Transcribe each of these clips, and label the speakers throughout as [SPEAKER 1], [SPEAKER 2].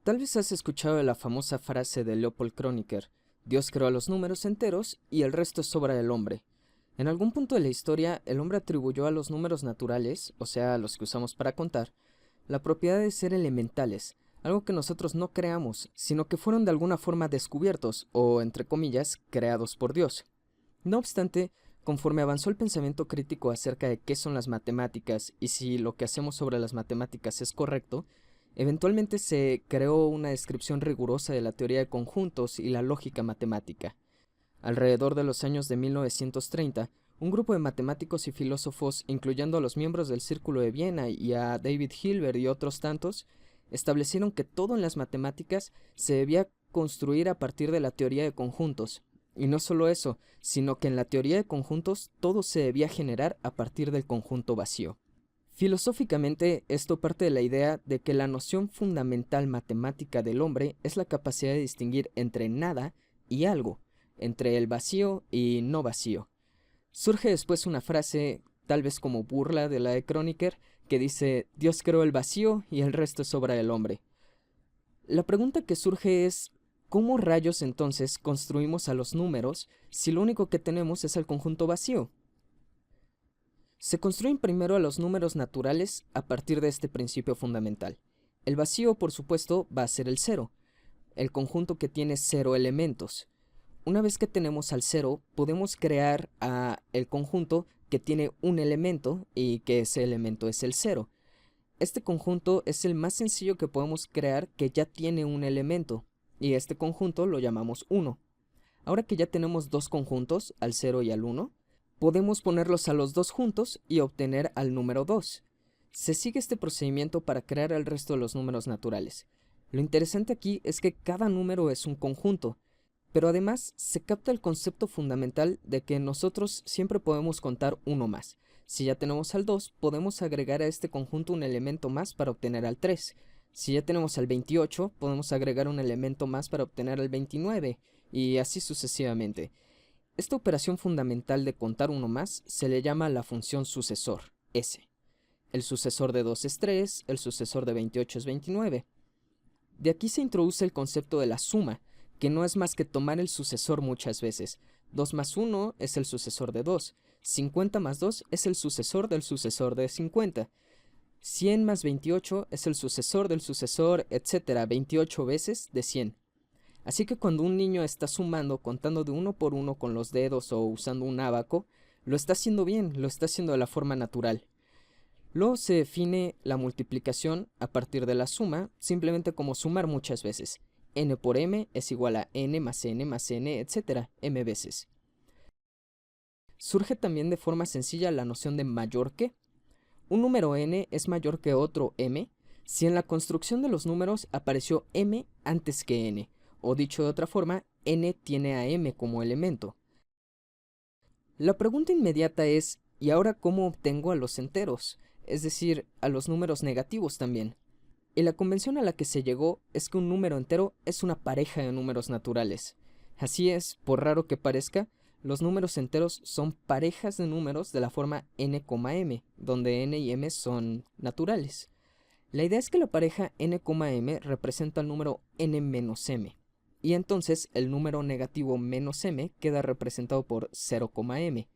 [SPEAKER 1] Tal vez has escuchado la famosa frase de Leopold Kronecker: Dios creó a los números enteros y el resto es obra del hombre. En algún punto de la historia, el hombre atribuyó a los números naturales, o sea, a los que usamos para contar, la propiedad de ser elementales, algo que nosotros no creamos, sino que fueron de alguna forma descubiertos, o, entre comillas, creados por Dios. No obstante, conforme avanzó el pensamiento crítico acerca de qué son las matemáticas y si lo que hacemos sobre las matemáticas es correcto, eventualmente se creó una descripción rigurosa de la teoría de conjuntos y la lógica matemática. Alrededor de los años de 1930, un grupo de matemáticos y filósofos, incluyendo a los miembros del Círculo de Viena y a David Hilbert y otros tantos, establecieron que todo en las matemáticas se debía construir a partir de la teoría de conjuntos. Y no solo eso, sino que en la teoría de conjuntos todo se debía generar a partir del conjunto vacío. Filosóficamente, esto parte de la idea de que la noción fundamental matemática del hombre es la capacidad de distinguir entre nada y algo, entre el vacío y no vacío. Surge después una frase, tal vez como burla de la de Kronecker, que dice: Dios creó el vacío y el resto es obra del hombre. La pregunta que surge es: ¿cómo rayos entonces construimos a los números si lo único que tenemos es el conjunto vacío? Se construyen primero a los números naturales a partir de este principio fundamental. El vacío, por supuesto, va a ser el cero, el conjunto que tiene 0 elementos. Una vez que tenemos al 0, podemos crear el conjunto que tiene un elemento y que ese elemento es el 0. Este conjunto es el más sencillo que podemos crear, que ya tiene un elemento, y este conjunto lo llamamos 1. Ahora que ya tenemos dos conjuntos, al 0 y al 1, podemos ponerlos a los dos juntos y obtener al número 2. Se sigue este procedimiento para crear el resto de los números naturales. Lo interesante aquí es que cada número es un conjunto, pero además se capta el concepto fundamental de que nosotros siempre podemos contar uno más. Si ya tenemos al 2, podemos agregar a este conjunto un elemento más para obtener al 3. Si ya tenemos al 28, podemos agregar un elemento más para obtener al 29, y así sucesivamente. Esta operación fundamental de contar uno más se le llama la función sucesor, S. El sucesor de 2 es 3, el sucesor de 28 es 29. De aquí se introduce el concepto de la suma, que no es más que tomar el sucesor muchas veces. 2 más 1 es el sucesor de 2, 50 más 2 es el sucesor de 50, 100 más 28 es el sucesor del sucesor, etc., 28 veces de 100. Así que cuando un niño está sumando, contando de uno por uno con los dedos o usando un ábaco, lo está haciendo bien, lo está haciendo de la forma natural. Luego se define la multiplicación a partir de la suma, simplemente como sumar muchas veces. N por m es igual a n más n más n, etc., m veces. Surge también de forma sencilla la noción de mayor que. Un número n es mayor que otro m si en la construcción de los números apareció m antes que n, o dicho de otra forma, n tiene a m como elemento. La pregunta inmediata es: ¿y ahora cómo obtengo a los enteros? Es decir, a los números negativos también. Y la convención a la que se llegó es que un número entero es una pareja de números naturales. Así es, por raro que parezca, los números enteros son parejas de números de la forma n, m, donde n y m son naturales. La idea es que la pareja n, m representa el número n menos m, y entonces el número negativo menos m queda representado por 0, m.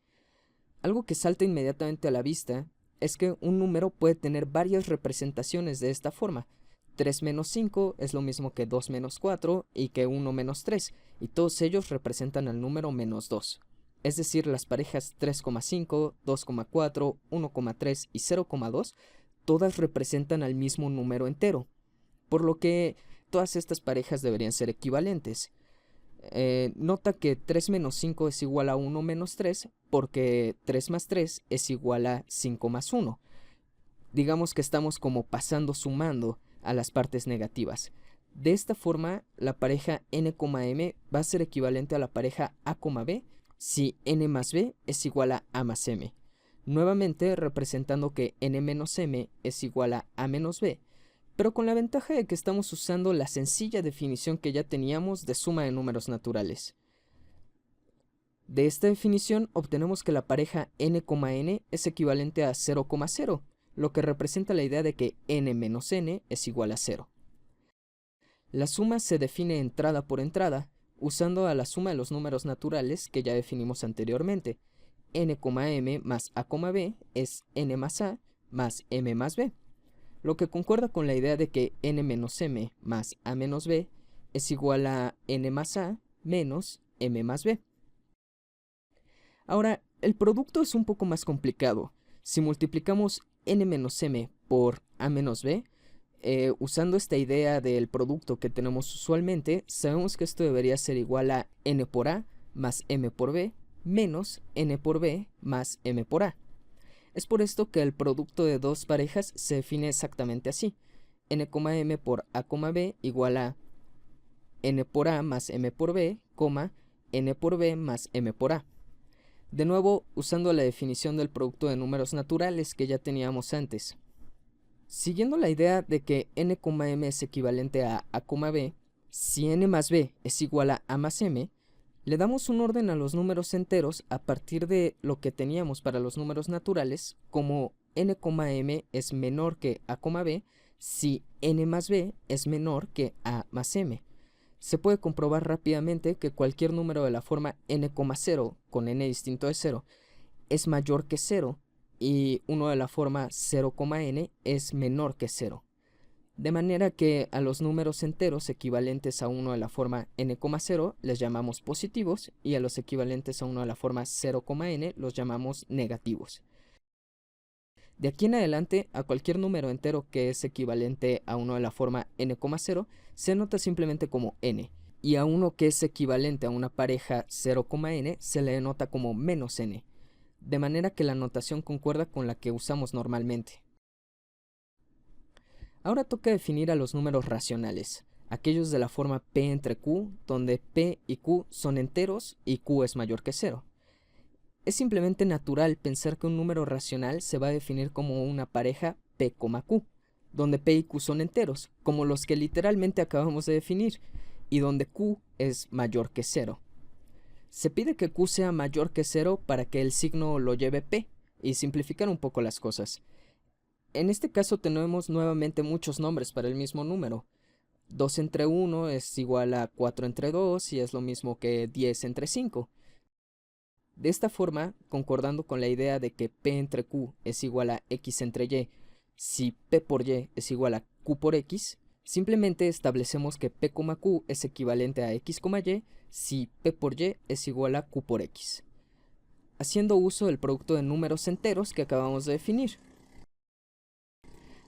[SPEAKER 1] Algo que salta inmediatamente a la vista es que un número puede tener varias representaciones de esta forma. 3 menos 5 es lo mismo que 2 menos 4 y que 1 menos 3, y todos ellos representan al número menos 2. Es decir, las parejas 3,5, 2,4, 1,3 y 0,2 todas representan al mismo número entero, por lo que todas estas parejas deberían ser equivalentes. Nota que 3 menos 5 es igual a 1 menos 3 porque 3 más 3 es igual a 5 más 1. Digamos que estamos como sumando a las partes negativas. De esta forma, la pareja n, m va a ser equivalente a la pareja a, b si n más b es igual a más m. Nuevamente representando que n menos m es igual a menos b, pero con la ventaja de que estamos usando la sencilla definición que ya teníamos de suma de números naturales. De esta definición obtenemos que la pareja n, n es equivalente a 0,0, lo que representa la idea de que n menos n es igual a 0. La suma se define entrada por entrada, usando a la suma de los números naturales que ya definimos anteriormente. N, M más A, B es N más A más M más B, lo que concuerda con la idea de que N menos M más A menos B es igual a N más A menos M más B. Ahora, el producto es un poco más complicado. Si multiplicamos N menos M por A menos B, usando esta idea del producto que tenemos usualmente, sabemos que esto debería ser igual a N por A más M por B menos N por B más M por A. Es por esto que el producto de dos parejas se define exactamente así. N, M por A, B igual a N por A más M por B, N por B más M por A. De nuevo, usando la definición del producto de números naturales que ya teníamos antes. Siguiendo la idea de que N, M es equivalente a B, si N más B es igual a A más M, le damos un orden a los números enteros a partir de lo que teníamos para los números naturales, como N, M es menor que A, B, si N más B es menor que A más M. Se puede comprobar rápidamente que cualquier número de la forma n,0 con n distinto de 0 es mayor que 0 y uno de la forma 0,n es menor que 0. De manera que a los números enteros equivalentes a uno de la forma n,0 les llamamos positivos y a los equivalentes a uno de la forma 0,n los llamamos negativos. De aquí en adelante, a cualquier número entero que es equivalente a uno de la forma n,0 se anota simplemente como n, y a uno que es equivalente a una pareja 0,n se le denota como menos n, de manera que la notación concuerda con la que usamos normalmente. Ahora toca definir a los números racionales, aquellos de la forma p entre q, donde p y q son enteros y q es mayor que 0. Es simplemente natural pensar que un número racional se va a definir como una pareja p, q, donde p y q son enteros, como los que literalmente acabamos de definir, y donde q es mayor que 0. Se pide que q sea mayor que 0 para que el signo lo lleve p, y simplificar un poco las cosas. En este caso tenemos nuevamente muchos nombres para el mismo número. 2 entre 1 es igual a 4 entre 2 y es lo mismo que 10 entre 5. De esta forma, concordando con la idea de que p entre q es igual a x entre y, si p por y es igual a q por x, simplemente establecemos que p, q es equivalente a x, y si p por y es igual a q por x, haciendo uso del producto de números enteros que acabamos de definir.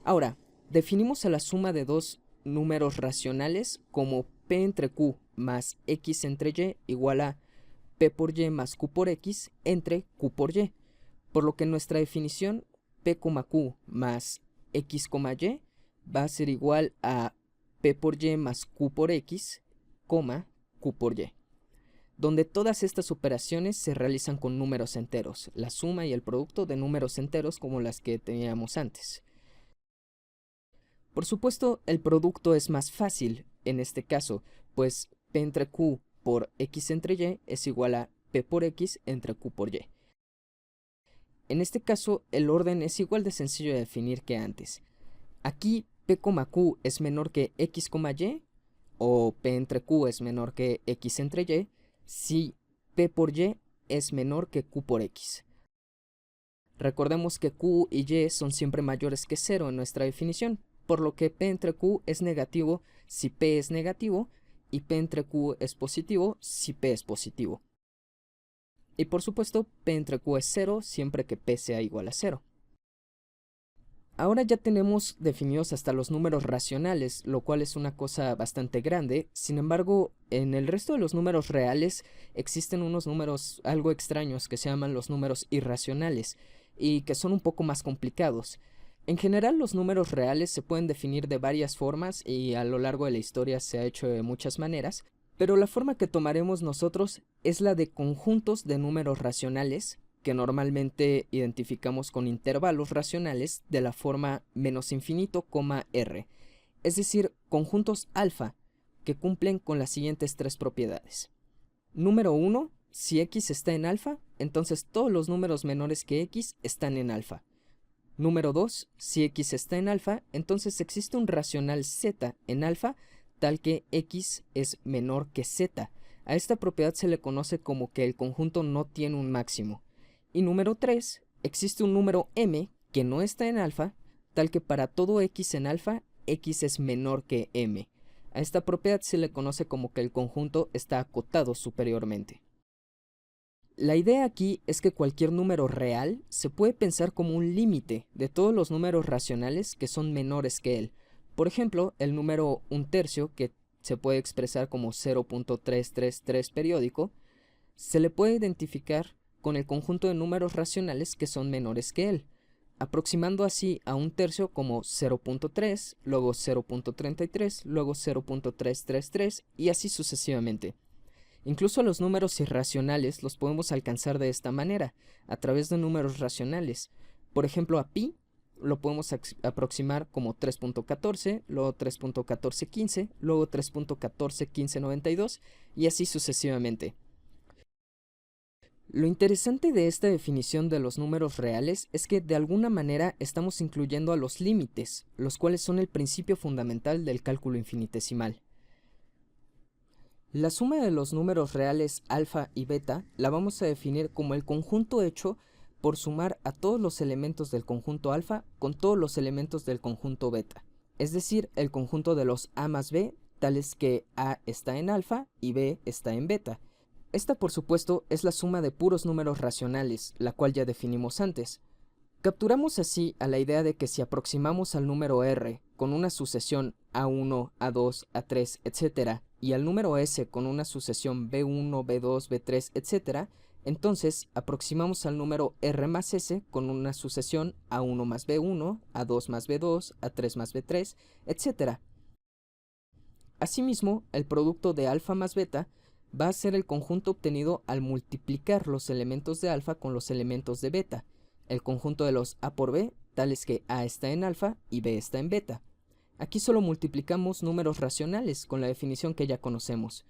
[SPEAKER 1] Ahora, definimos a la suma de dos números racionales como p entre q más x entre y igual a p por y más q por x entre q por y, por lo que en nuestra definición p, q más x, y va a ser igual a p por y más q por x, q por y, donde todas estas operaciones se realizan con números enteros, la suma y el producto de números enteros como las que teníamos antes. Por supuesto, el producto es más fácil en este caso, pues p entre q por x entre y es igual a p por x entre q por y. En este caso, el orden es igual de sencillo de definir que antes. Aquí p, q es menor que x, y, o p entre q es menor que x entre y, si p por y es menor que q por x. Recordemos que q y y son siempre mayores que 0 en nuestra definición, por lo que p entre q es negativo si p es negativo y p entre q es positivo si p es positivo. Y por supuesto, p entre q es 0 siempre que p sea igual a 0. Ahora ya tenemos definidos hasta los números racionales, lo cual es una cosa bastante grande. Sin embargo, en el resto de los números reales existen unos números algo extraños que se llaman los números irracionales y que son un poco más complicados. En general, los números reales se pueden definir de varias formas y a lo largo de la historia se ha hecho de muchas maneras, pero la forma que tomaremos nosotros es la de conjuntos de números racionales, que normalmente identificamos con intervalos racionales de la forma menos infinito, r, es decir, conjuntos alfa, que cumplen con las siguientes tres propiedades. Número 1, si x está en alfa, entonces todos los números menores que x están en alfa. Número 2, si x está en alfa, entonces existe un racional z en alfa tal que X es menor que Z. A esta propiedad se le conoce como que el conjunto no tiene un máximo. Y número 3, existe un número m que no está en alfa, tal que para todo X en alfa, X es menor que m. A esta propiedad se le conoce como que el conjunto está acotado superiormente. La idea aquí es que cualquier número real se puede pensar como un límite de todos los números racionales que son menores que él. Por ejemplo, el número 1/3, que se puede expresar como 0.333 periódico, se le puede identificar con el conjunto de números racionales que son menores que él, aproximando así a 1/3 como 0.3, luego 0.33, luego 0.333 y así sucesivamente. Incluso los números irracionales los podemos alcanzar de esta manera, a través de números racionales. Por ejemplo, a pi lo podemos aproximar como 3.14, luego 3.1415, luego 3.141592 y así sucesivamente. Lo interesante de esta definición de los números reales es que de alguna manera estamos incluyendo a los límites, los cuales son el principio fundamental del cálculo infinitesimal. La suma de los números reales alfa y beta la vamos a definir como el conjunto hecho por sumar a todos los elementos del conjunto alfa con todos los elementos del conjunto beta, es decir, el conjunto de los a más b, tales que a está en alfa y b está en beta. Esta, por supuesto, es la suma de puros números racionales, la cual ya definimos antes. Capturamos así a la idea de que si aproximamos al número r con una sucesión a1, a2, a3, etc., y al número s con una sucesión b1, b2, b3, etc., entonces aproximamos al número r más s con una sucesión a1 más b1, a2 más b2, a3 más b3, etc. Asimismo, el producto de alfa más beta va a ser el conjunto obtenido al multiplicar los elementos de alfa con los elementos de beta, el conjunto de los a por b, tales que a está en alfa y b está en beta. Aquí solo multiplicamos números racionales con la definición que ya conocemos.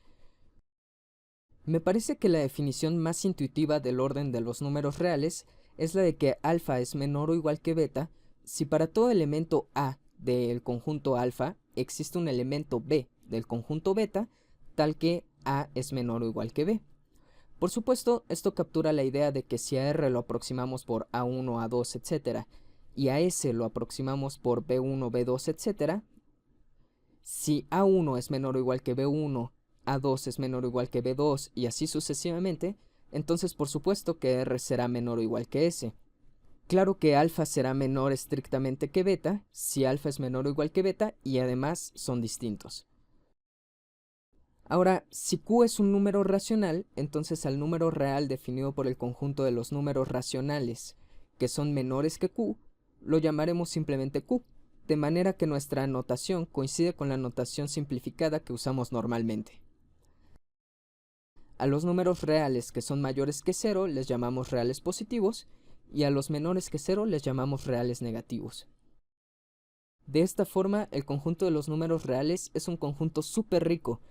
[SPEAKER 1] Me parece que la definición más intuitiva del orden de los números reales es la de que alfa es menor o igual que beta si para todo elemento a del conjunto alfa existe un elemento b del conjunto beta, tal que a es menor o igual que b. Por supuesto, esto captura la idea de que si a r lo aproximamos por a1, a2, etc., y a s lo aproximamos por b1, b2, etc., si a1 es menor o igual que b1, a2 es menor o igual que b2 y así sucesivamente, entonces por supuesto que r será menor o igual que s. Claro que alfa será menor estrictamente que beta si alfa es menor o igual que beta y además son distintos. Ahora, si q es un número racional, entonces al número real definido por el conjunto de los números racionales que son menores que q, lo llamaremos simplemente q, de manera que nuestra notación coincide con la notación simplificada que usamos normalmente. A los números reales que son mayores que 0 les llamamos reales positivos y a los menores que 0 les llamamos reales negativos. De esta forma, el conjunto de los números reales es un conjunto súper rico,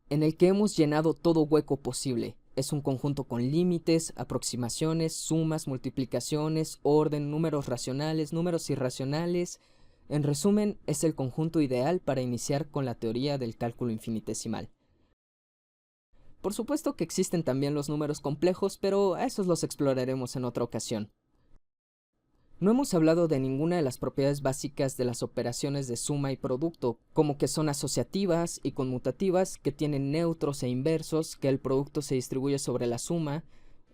[SPEAKER 1] en el que hemos llenado todo hueco posible. Es un conjunto con límites, aproximaciones, sumas, multiplicaciones, orden, números racionales, números irracionales. En resumen, es el conjunto ideal para iniciar con la teoría del cálculo infinitesimal. Por supuesto que existen también los números complejos, pero a esos los exploraremos en otra ocasión. No hemos hablado de ninguna de las propiedades básicas de las operaciones de suma y producto, como que son asociativas y conmutativas, que tienen neutros e inversos, que el producto se distribuye sobre la suma,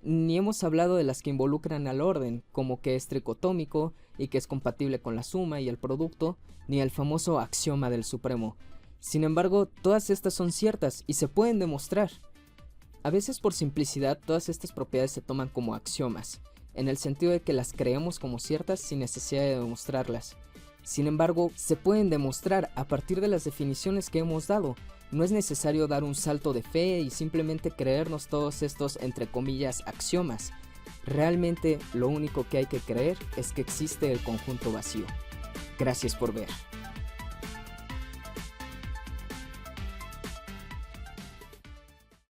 [SPEAKER 1] ni hemos hablado de las que involucran al orden, como que es tricotómico y que es compatible con la suma y el producto, ni el famoso axioma del supremo. Sin embargo, todas estas son ciertas y se pueden demostrar. A veces por simplicidad todas estas propiedades se toman como axiomas, en el sentido de que las creemos como ciertas sin necesidad de demostrarlas. Sin embargo, se pueden demostrar a partir de las definiciones que hemos dado. No es necesario dar un salto de fe y simplemente creernos todos estos, entre comillas, axiomas. Realmente lo único que hay que creer es que existe el conjunto vacío. Gracias por ver.